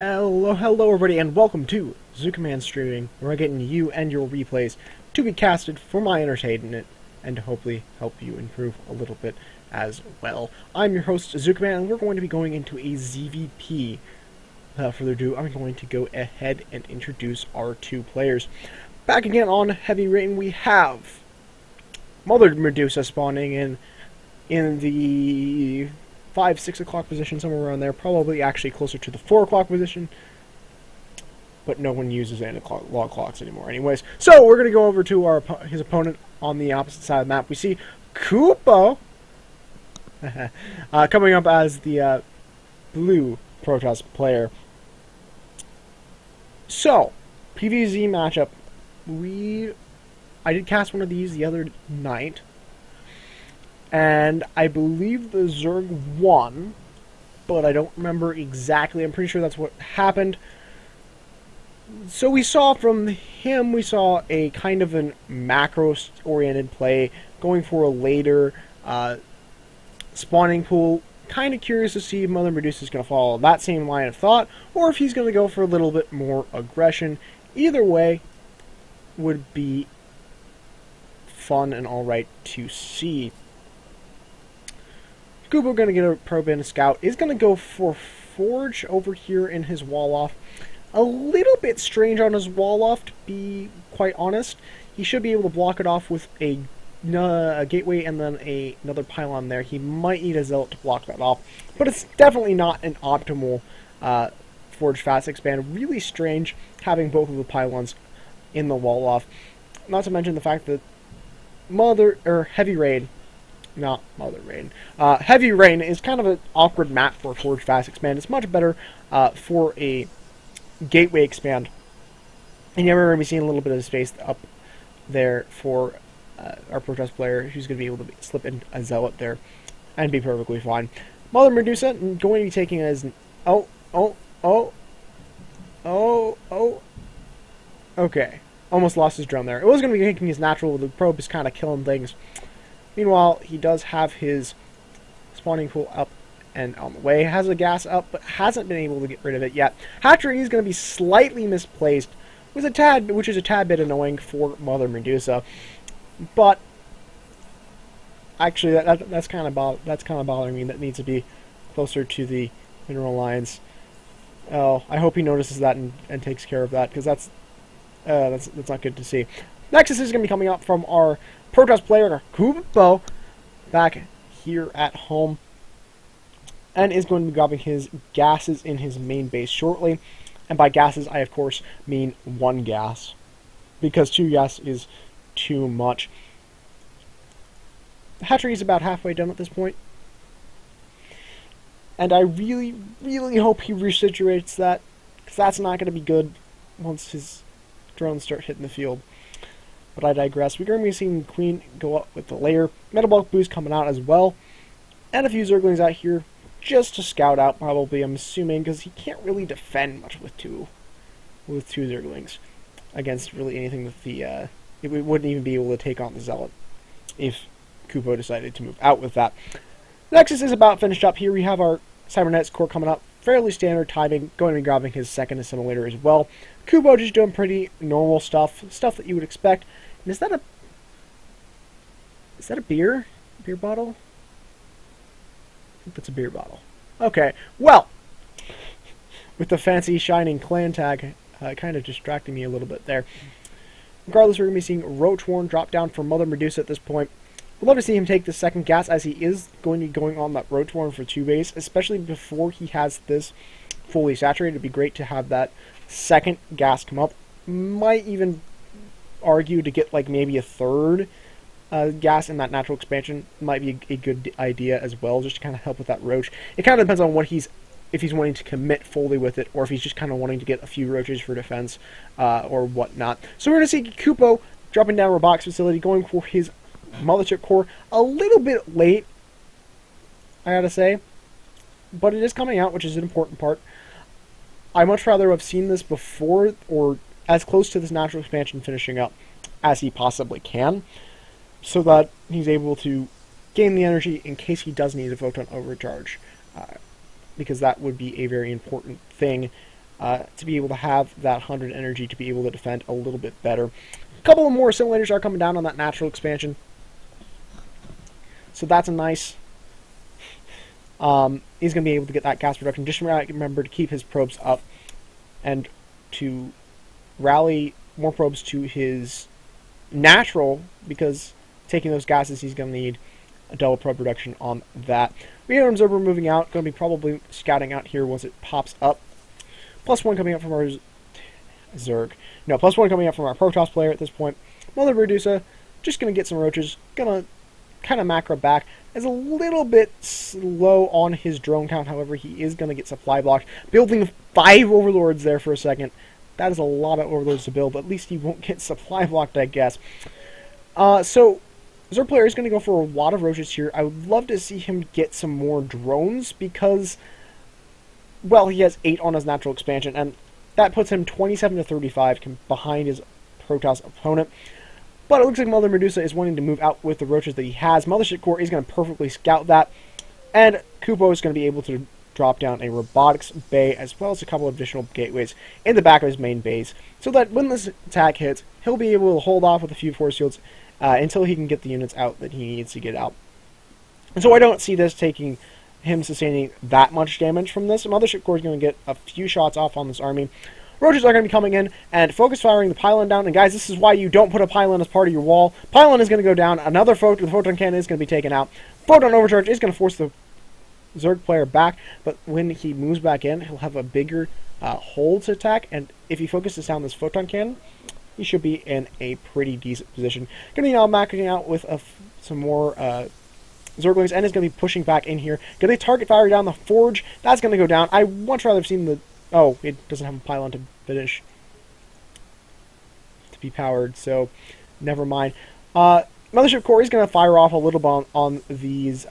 Hello everybody, and welcome to ZookaMan Streaming, where I'm getting you and your replays to be casted for my entertainment, and to hopefully help you improve a little bit as well. I'm your host, ZookaMan, and we're going to be going into a ZVP. Without further ado, I'm going to go ahead and introduce our two players. Back again on Heavy Rain, we have MotherMedusa spawning in the 5-6 o'clock position, somewhere around there, probably actually closer to the 4 o'clock position, but no one uses analog clocks anymore anyways. So we're going to go over to his opponent on the opposite side of the map. We see Kuupo coming up as the blue Protoss player. So, PvZ matchup, I did cast one of these the other night, and I believe the Zerg won, but I don't remember exactly. I'm pretty sure that's what happened. So we saw from him, a kind of a macro-oriented play, going for a later spawning pool. Kind of curious to see if MotherMedusa is going to follow that same line of thought, or if he's going to go for a little bit more aggression. Either way would be fun and alright to see. Kuupo going to get a probe and a scout. Is going to go for Forge over here in his wall off. A little bit strange on his wall off, to be quite honest. He should be able to block it off with a gateway and then another pylon there. He might need a zealot to block that off, but it's definitely not an optimal Forge fast expand. Really strange having both of the pylons in the wall off. Not to mention the fact that Heavy Rain. Not Mother Rain. Heavy Rain is kind of an awkward map for a Forge Fast expand. It's much better for a Gateway expand. And you're going to be seeing a little bit of space up there for our Protoss player, who's going to be able to slip in a Zealot there and be perfectly fine. MotherMedusa going to be taking as... Okay. Almost lost his drone there. It was going to be taking his natural. The probe is kind of killing things. Meanwhile, he does have his spawning pool up and on the way. Has a gas up, but hasn't been able to get rid of it yet. Hatchery is going to be slightly misplaced, which is a tad bit annoying for MotherMedusa. But actually, that's kind of bothering me. That needs to be closer to the mineral lines. Oh, I hope he notices that and takes care of that, because that's not good to see. Nexus is going to be coming up from our Protoss player, Kuupo, back here at home, and is going to be grabbing his gases in his main base shortly. And by gases, I of course mean one gas, because 2 gas is too much. The hatchery is about halfway done at this point, and I really, really hope he resituates that, because that's not going to be good once his drones start hitting the field. But I digress. We're going to be seeing Queen go up with the layer. Metabolic boost coming out as well. And a few Zerglings out here just to scout out, probably, I'm assuming, because he can't really defend much with two Zerglings against really anything with the... it wouldn't even be able to take on the Zealot if Kuupo decided to move out with that. Nexus is about finished up. Here we have our Cybernetics core coming up. Fairly standard timing. Going to be grabbing his second assimilator as well. Kuupo just doing pretty normal stuff that you would expect. And is that a beer bottle? I think that's a beer bottle. Okay, well, with the fancy shining clan tag kind of distracting me a little bit there. Regardless, we're going to be seeing Roachworn drop down for MotherMedusa at this point. We'd love to see him take the second gas, as he is going to be going on that Roachworn for 2 base, especially before he has this fully saturated. It'd be great to have that second gas come up. Might even argue to get like maybe a third gas in that natural expansion. Might be a good idea as well, just to kind of help with that roach. It kind of depends on what if he's wanting to commit fully with it, or if he's just kind of wanting to get a few roaches for defense or whatnot. So we're going to see Kuupo dropping down Robotics Facility, going for his Mothership core a little bit late, I gotta say, but it is coming out, which is an important part. I much rather have seen this before, or as close to this natural expansion finishing up as he possibly can, so that he's able to gain the energy in case he does need a photon overcharge. because that would be a very important thing to be able to have that 100 energy to be able to defend a little bit better. A couple of more assimilators are coming down on that natural expansion. So that's a nice... he's going to be able to get that gas production. Just remember to keep his probes up and to rally more probes to his natural, because taking those gases, he's going to need a double probe production on that. We have an observer moving out, going to be probably scouting out here once it pops up. +1 coming up from our Zerg. No, +1 coming up from our Protoss player at this point. MotherMedusa, just going to get some roaches, going to kind of macro back. Is a little bit slow on his drone count, however, he is going to get supply blocked. Building 5 overlords there for a second. That is a lot of overlords to build, but at least he won't get supply blocked, I guess. So, Zerg player is going to go for a lot of roaches here. I would love to see him get some more drones because, well, he has 8 on his natural expansion, and that puts him 27 to 35 behind his Protoss opponent. But it looks like MotherMedusa is wanting to move out with the roaches that he has. Mothership Core is going to perfectly scout that, and Kuupo is going to be able to drop down a robotics bay as well as a couple of additional gateways in the back of his main base, so that when this attack hits, he'll be able to hold off with a few force fields until he can get the units out that he needs to get out. And so I don't see this taking him sustaining that much damage from this. Mothership Core is going to get a few shots off on this army. Roaches are going to be coming in and focus firing the pylon down. And guys, this is why you don't put a pylon as part of your wall. Pylon is going to go down. Another photon cannon is going to be taken out. Photon overcharge is going to force the Zerg player back. But when he moves back in, he'll have a bigger hole to attack. And if he focuses down this photon cannon, he should be in a pretty decent position. Going to be now macking out with some more Zerglings, and is going to be pushing back in here. Going to target fire down the forge. That's going to go down. I much rather have seen the... Oh, it doesn't have a pylon to finish. To be powered, so never mind. Mothership Core is going to fire off a little bit on these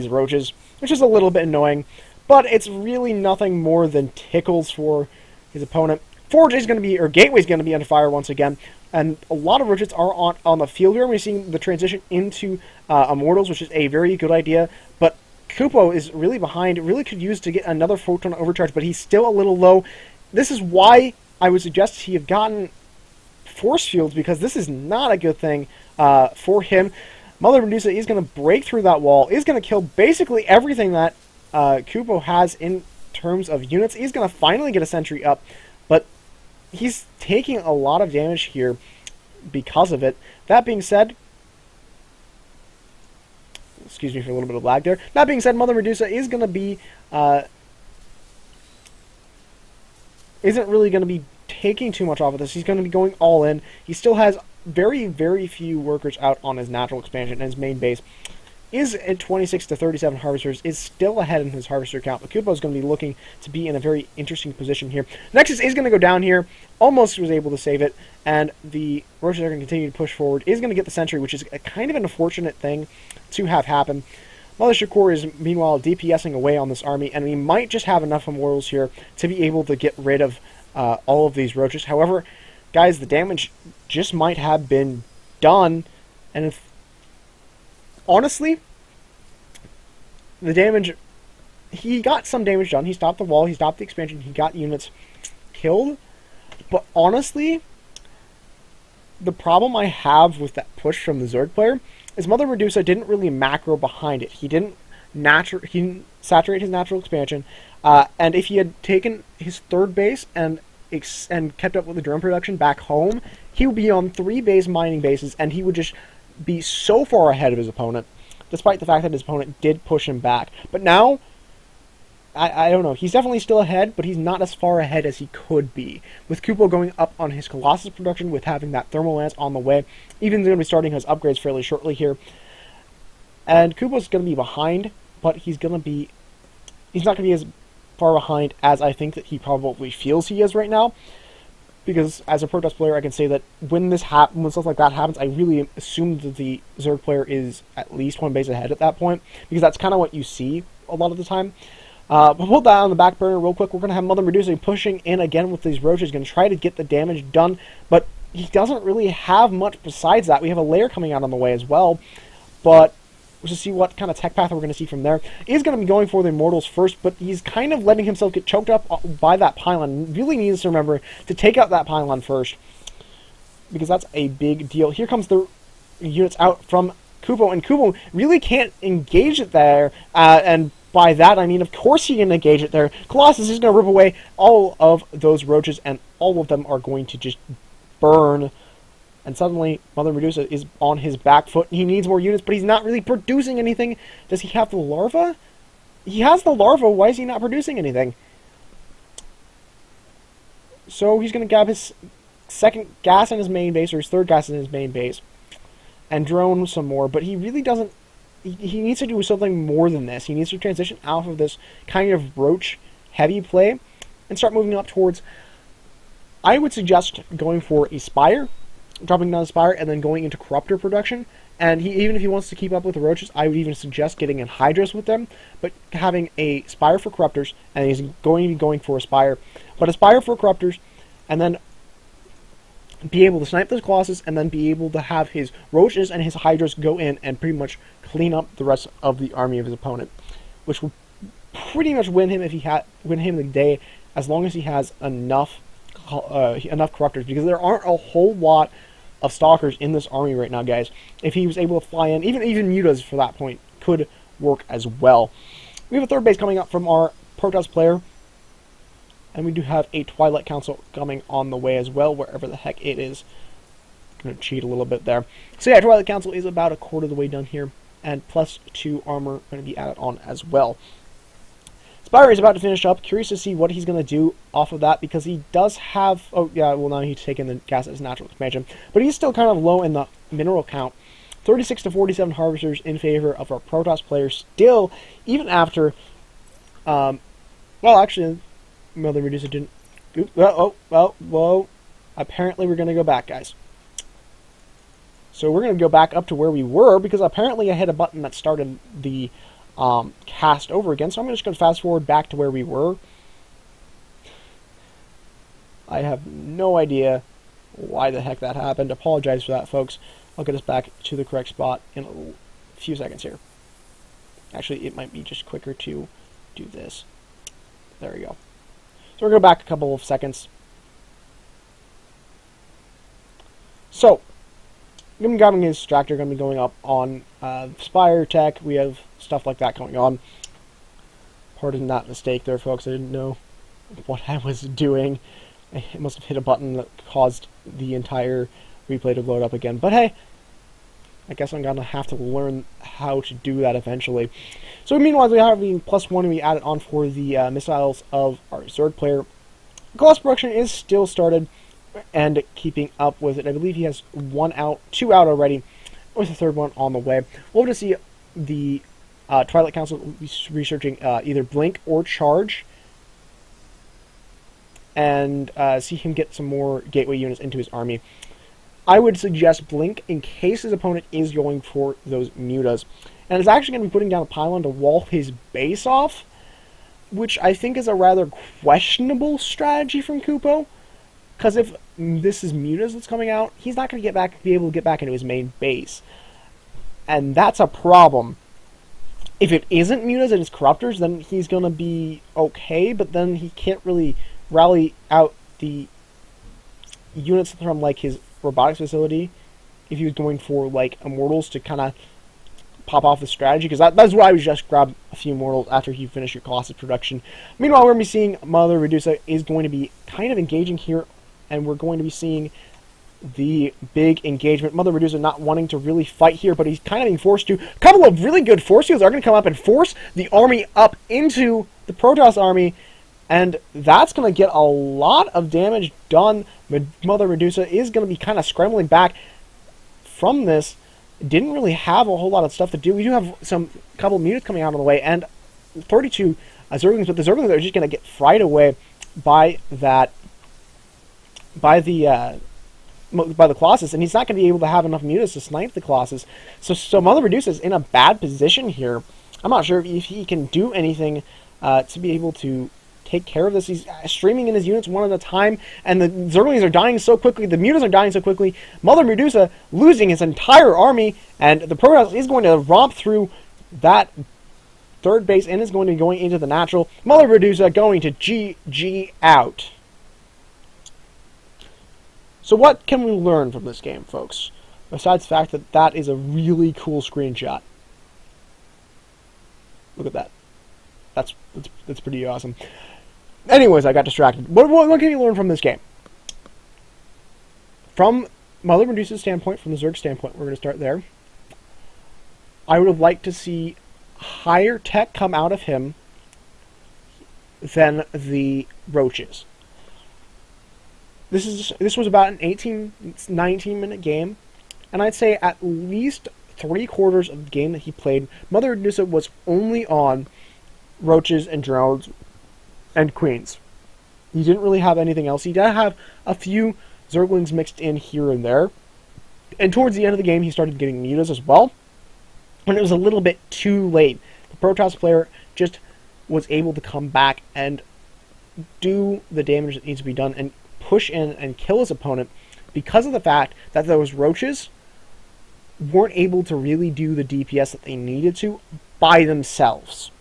roaches, which is a little bit annoying, but it's really nothing more than tickles for his opponent. Forge is going to be, or Gateway is going to be under fire once again, and a lot of roaches are on the field here. We're seeing the transition into Immortals, which is a very good idea, but Kuupo is really behind. It really could use to get another photon overcharge, but he's still a little low. This is why I would suggest he have gotten force fields, because this is not a good thing for him. MotherMedusa is going to break through that wall, is going to kill basically everything that Kuupo has in terms of units. He's going to finally get a sentry up, but he's taking a lot of damage here because of it. That being said, excuse me for a little bit of lag there. That being said, MotherMedusa is going to be isn't really going to be taking too much off of this. He's going to be going all in. He still has very, very few workers out on his natural expansion, and his main base is at 26 to 37 harvesters, is still ahead in his harvester count. But Kuupo is going to be looking to be in a very interesting position here. Nexus is going to go down here. Almost was able to save it, and the roaches are going to continue to push forward. Is going to get the sentry, which is a kind of an unfortunate thing to have happen. Mothership Core is meanwhile DPSing away on this army, and we might just have enough immortals here to be able to get rid of all of these roaches. However, guys, the damage just might have been done, and if honestly, the damage, he got some damage done. He stopped the wall, he stopped the expansion, he got units killed. But honestly, the problem I have with that push from the Zerg player is MotherMedusa didn't really macro behind it. He didn't saturate his natural expansion, and if he had taken his third base and kept up with the drone production back home, he would be on 3 base mining bases, and he would just be so far ahead of his opponent, despite the fact that his opponent did push him back. But now, I don't know, he's definitely still ahead, but he's not as far ahead as he could be. With Kuupo going up on his Colossus production, with having that thermal lance on the way, even going to be starting his upgrades fairly shortly here. And Kuupo's going to be behind, but he's not going to be as far behind as I think that he probably feels he is right now. Because as a Protoss player, I can say that when stuff like that happens, I really assume that the Zerg player is at least 1 base ahead at that point, because that's kind of what you see a lot of the time. But hold that on the back burner real quick. We're going to have MotherMedusa pushing in again with these roaches, going to try to get the damage done, but he doesn't really have much besides that. We have a layer coming out on the way as well, but which is see what kind of tech path we're going to see from there. He's going to be going for the Immortals first, but he's kind of letting himself get choked up by that pylon. Really needs to remember to take out that pylon first, because that's a big deal. Here comes the units out from Kuupo, and Kuupo really can't engage it there, and by that I mean of course he can engage it there. Colossus is going to rip away all of those roaches, and all of them are going to just burn. And suddenly, MotherMedusa is on his back foot. He needs more units, but he's not really producing anything. Does he have the larva? He has the larva. Why is he not producing anything? So he's going to grab his second gas in his main base, or his third gas in his main base, and drone some more. But he really doesn't... He needs to do something more than this. He needs to transition out of this kind of roach-heavy play and start moving up towards... I would suggest going for a Spire, dropping down the Spire, and then going into Corruptor production. And even if he wants to keep up with the roaches, I would even suggest getting in Hydras with them, but having a Spire for Corruptors, and he's going to be going for a Spire. But a Spire for Corruptors, and then be able to snipe those Colossus, and then be able to have his roaches and his Hydras go in and pretty much clean up the rest of the army of his opponent, which will pretty much win him the day, as long as he has enough Corruptors, because there aren't a whole lot of Stalkers in this army right now, guys. If he was able to fly in, even Mutas for that point could work as well. We have a third base coming up from our Protoss player, and we do have a Twilight Council coming on the way as well, wherever the heck it is. Gonna cheat a little bit there. So yeah, Twilight Council is about a quarter of the way done here, and +2 armor going to be added on as well. Spire is about to finish up. Curious to see what he's going to do off of that, because he does have... Oh, yeah, well, now he's taken the gas as natural expansion. But he's still kind of low in the mineral count. 36 to 47 Harvesters in favor of our Protoss players still, even after... well, actually, MotherMedusa didn't... Whoa. Apparently we're going to go back, guys. So we're going to go back up to where we were, because apparently I hit a button that started the... cast over again, so I'm just going to fast forward back to where we were. I have no idea why the heck that happened. Apologize for that, folks. I'll get us back to the correct spot in a few seconds here. Actually, it might be just quicker to do this. There we go. So we're going to go back a couple of seconds. So, I'm going to be grabbing his extractor, going to be going up on Spire Tech. We have stuff like that going on. Pardon that mistake there, folks. I didn't know what I was doing. I must have hit a button that caused the entire replay to load up again. But hey, I guess I'm going to have to learn how to do that eventually. So meanwhile, we have the +1 we added on for the missiles of our Zerg player. Colossus production is still started and keeping up with it. I believe he has 2 out already, with the third one on the way. We'll have to see the Twilight Council researching either Blink or Charge, and see him get some more Gateway units into his army. I would suggest Blink in case his opponent is going for those Mutas. And it's actually going to be putting down a pylon to wall his base off, which I think is a rather questionable strategy from Kuupo. Because if this is Mutas that's coming out, he's not going to be able to get back into his main base. And that's a problem. If it isn't Mutas and it's Corruptors, then he's going to be okay, but then he can't really rally out the units from, like, his robotics facility if he was going for, like, Immortals to kind of pop off the strategy, because that's why I would just grab a few Immortals after you finish your Colossus production. Meanwhile, we're going to be seeing MotherMedusa is going to be kind of engaging here, and we're going to be seeing the big engagement. MotherMedusa not wanting to really fight here, but he's kind of being forced to. A couple of really good force fields are going to come up and force the army up into the Protoss army, and that's going to get a lot of damage done. MotherMedusa is going to be kind of scrambling back from this. Didn't really have a whole lot of stuff to do. We do have a couple of Mutas coming out on the way, and 32 Zerglings, but the Zerglings are just going to get fried away by that, by the Colossus, and he's not going to be able to have enough Mutas to snipe the Colossus. So MotherMedusa is in a bad position here. I'm not sure if he can do anything to be able to take care of this. He's streaming in his units one at a time, and the Zerglings are dying so quickly, the Mutas are dying so quickly, MotherMedusa losing his entire army, and the Protoss is going to romp through that third base and is going to be going into the natural. MotherMedusa going to GG out. So what can we learn from this game, folks? Besides the fact that that is a really cool screenshot. Look at that. That's pretty awesome. Anyways, I got distracted. What can you learn from this game? From MotherMedusa's standpoint, from the Zerg standpoint, we're going to start there. I would have liked to see higher tech come out of him than the roaches. This was about an 18-19 minute game, and I'd say at least 3/4 of the game that he played, MotherMedusa was only on roaches and drones and queens. He didn't really have anything else. He did have a few Zerglings mixed in here and there, and towards the end of the game he started getting mutas as well, and it was a little bit too late. The Protoss player just was able to come back and do the damage that needs to be done and push in and kill his opponent because of the fact that those roaches weren't able to really do the DPS that they needed to by themselves.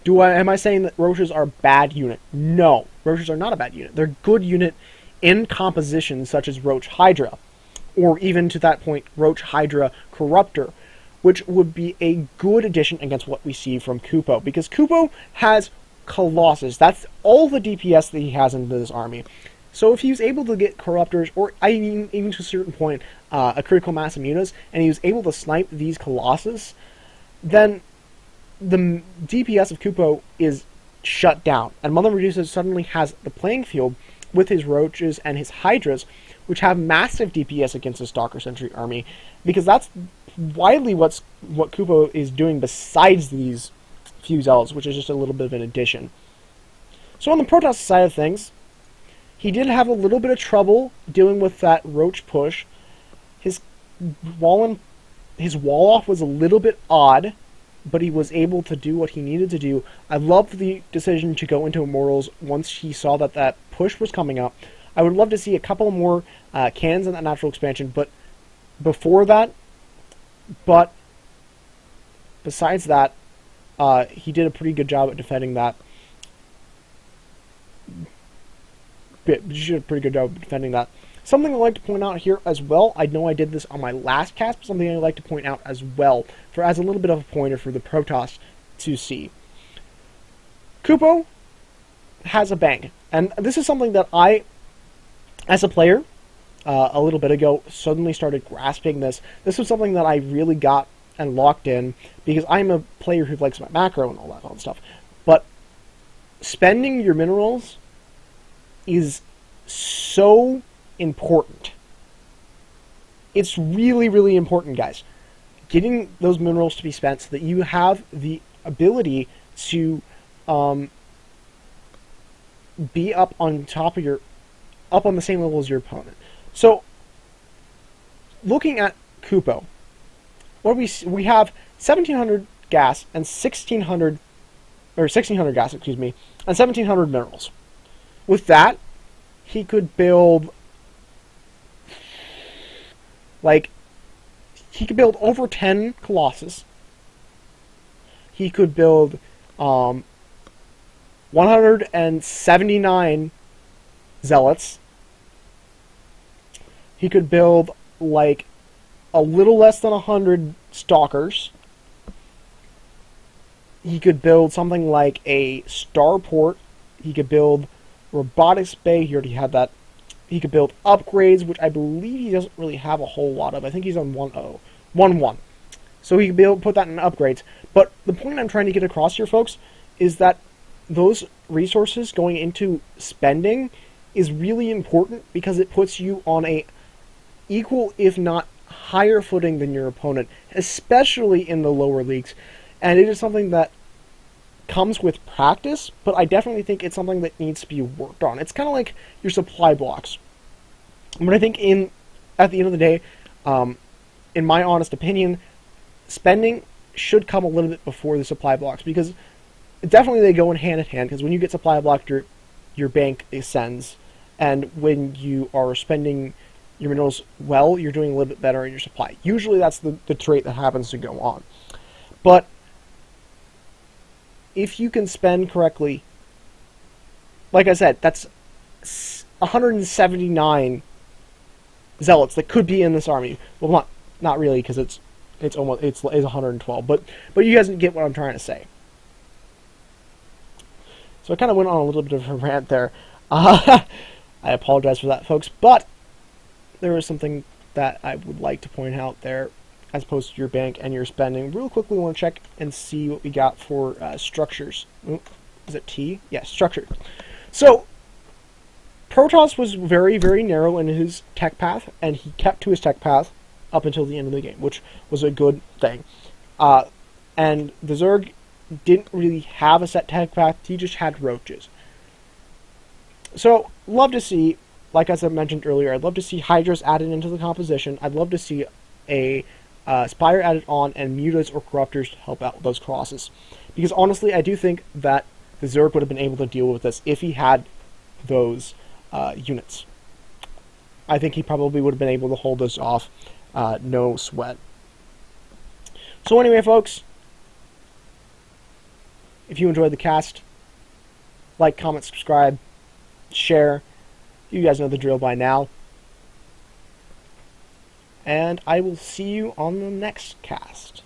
Am I saying that roaches are a bad unit? No, roaches are not a bad unit. They're a good unit in compositions such as Roach Hydra, or even to that point, Roach Hydra Corruptor, which would be a good addition against what we see from Kuupo, because Kuupo has Colossus. That's all the DPS that he has in this army. So if he was able to get Corruptors, or even to a certain point, a critical mass of mutas, and he was able to snipe these Colossus, then the DPS of Kuupo is shut down, and MotherMedusa suddenly has the playing field with his roaches and his hydras, which have massive DPS against the Stalker Sentry army, because that's widely what Kuupo is doing besides these few zealots, which is just a little bit of an addition. So on the Protoss side of things, he did have a little bit of trouble dealing with that roach push. His wall off was a little bit odd, but he was able to do what he needed to do. I loved the decision to go into Immortals once he saw that that push was coming up. I would love to see a couple more cannons in that natural expansion, but before that, besides that, he did a pretty good job at defending that. Something I'd like to point out here as well, I know I did this on my last cast, but something I'd like to point out as well, as a little bit of a pointer for the Protoss to see. Kuupo has a bang, and this is something that I, as a player, a little bit ago, suddenly started grasping this. This was something that I really got and locked in, because I'm a player who likes my macro and all that fun stuff. But spending your minerals is so important. It's really, really important, guys. Getting those minerals to be spent so that you have the ability to be up on top of up on the same level as your opponent. So, looking at Kuupo, what we have 1,700 gas and 1,600 gas, excuse me, and 1,700 minerals. With that, he could build over 10 Colossus. He could build 179 Zealots. He could build like a little less than 100 Stalkers. He could build something like a Starport. He could build Robotics Bay. He already had that. He could build upgrades, which I believe he doesn't really have a whole lot of. I think he's on 1.1. So he could be able to put that in upgrades. But the point I'm trying to get across here, folks, is that those resources going into spending is really important, because it puts you on a equal, if not higher footing than your opponent, especially in the lower leagues. And it is something that comes with practice, but I definitely think it's something that needs to be worked on. It's kind of like your supply blocks. But I think at the end of the day, in my honest opinion, spending should come a little bit before the supply blocks, because definitely they go in hand, because when you get supply blocked, your bank ascends, and when you are spending your minerals well, you're doing a little bit better in your supply. Usually that's the trait that happens to go on. But if you can spend correctly, like I said, that's 179 zealots that could be in this army. Well, not really, because it's 112. But you guys get what I'm trying to say. So I kind of went on a little bit of a rant there. I apologize for that, folks. But there is something that I would like to point out there, as opposed to your bank and your spending. Real quickly, we want to check and see what we got for structures. Ooh, is it T? Yes, structure. So Protoss was very, very narrow in his tech path, and he kept to his tech path up until the end of the game, which was a good thing. And the Zerg didn't really have a set tech path, he just had roaches. So, love to see, like as I mentioned earlier, I'd love to see Hydras added into the composition. I'd love to see a Spire added on, and Mutas or Corruptors to help out with those crosses. Because honestly, I do think that the Zerg would have been able to deal with this if he had those units. I think he probably would have been able to hold this off, no sweat. So anyway, folks, if you enjoyed the cast, like, comment, subscribe, share. You guys know the drill by now. And I will see you on the next cast.